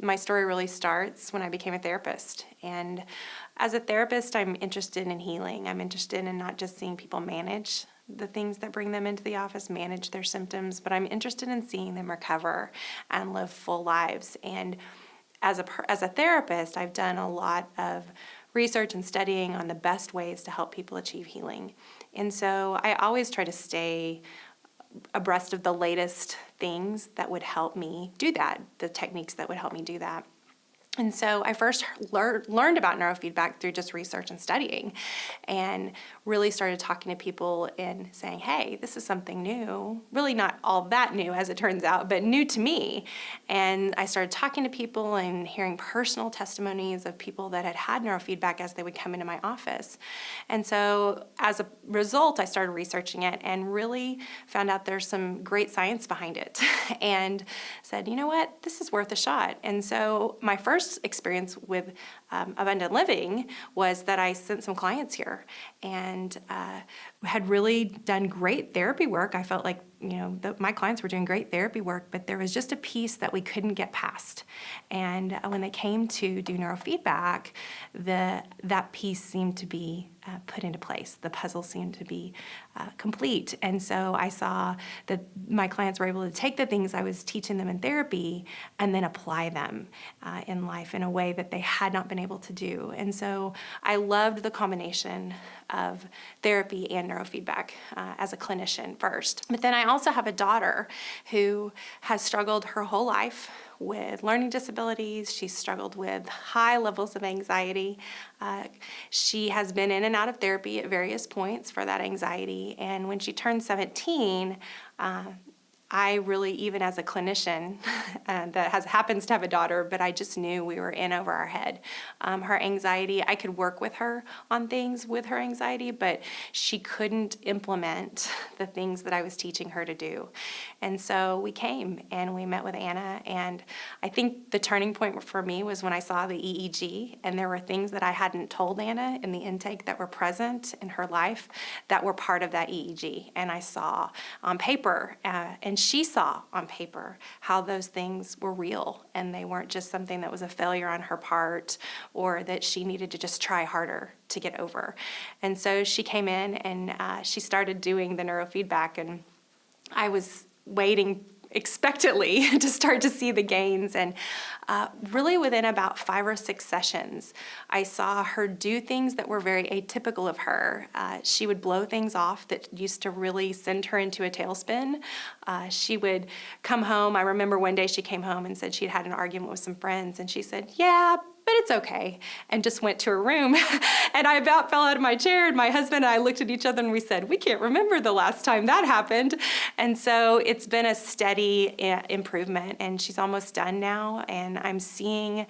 my story really starts when I became a therapist. And as a therapist, I'm interested in healing. I'm interested in not just seeing people manage the things that bring them into the office, manage their symptoms, but I'm interested in seeing them recover and live full lives. And as a therapist, I've done a lot of research and studying on the best ways to help people achieve healing. And so I always try to stay abreast of the latest things that would help me do that, the techniques that would help me do that. And so I first learned about neurofeedback through just research and studying, and really started talking to people and saying, hey, this is something new, really not all that new as it turns out, but new to me. And I started talking to people and hearing personal testimonies of people that had had neurofeedback as they would come into my office. And so as a result, I started researching it and really found out there's some great science behind it and said, you know what, this is worth a shot. And so my first experience with Abundant Living was that I sent some clients here and had really done great therapy work. I felt like, my clients were doing great therapy work, but there was just a piece that we couldn't get past. And when they came to do neurofeedback, that piece seemed to be put into place. The puzzle seemed to be complete. And so I saw that my clients were able to take the things I was teaching them in therapy and then apply them in life in a way that they had not been able to do. And so I loved the combination of therapy and neurofeedback as a clinician first. But then I also have a daughter who has struggled her whole life with learning disabilities. She's struggled with high levels of anxiety. She has been in and out of therapy at various points for that anxiety. And when she turned 17, I really, even as a clinician that happens to have a daughter, but I just knew we were in over our head. Her anxiety, I could work with her on things with her anxiety, but she couldn't implement the things that I was teaching her to do. And so we came and we met with Anna, and I think the turning point for me was when I saw the EEG, and there were things that I hadn't told Anna in the intake that were present in her life that were part of that EEG. And I saw on paper, and she saw on paper how those things were real and they weren't just something that was a failure on her part or that she needed to just try harder to get over. And so she came in and she started doing the neurofeedback, and I was waiting expectantly to start to see the gains. And really within about 5 or 6 sessions, I saw her do things that were very atypical of her. She would blow things off that used to really send her into a tailspin. She would come home. I remember one day she came home and said she'd had an argument with some friends, and she said, yeah, but it's okay, and just went to her room. And I about fell out of my chair, and my husband and I looked at each other and we said, we can't remember the last time that happened. And so it's been a steady improvement, and she's almost done now, and I'm seeing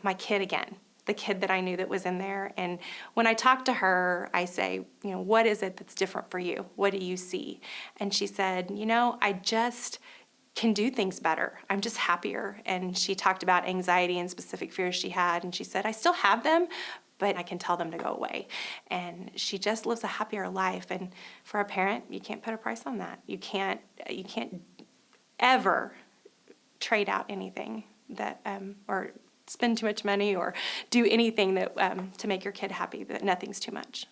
my kid again, the kid that I knew that was in there. And when I talk to her, I say, what is it that's different for you? What do you see? And she said, I just can do things better. I'm just happier. And she talked about anxiety and specific fears she had. And she said, I still have them, but I can tell them to go away. And she just lives a happier life. And for a parent, you can't put a price on that. You can't ever trade out anything that, or spend too much money or do anything that to make your kid happy, that nothing's too much.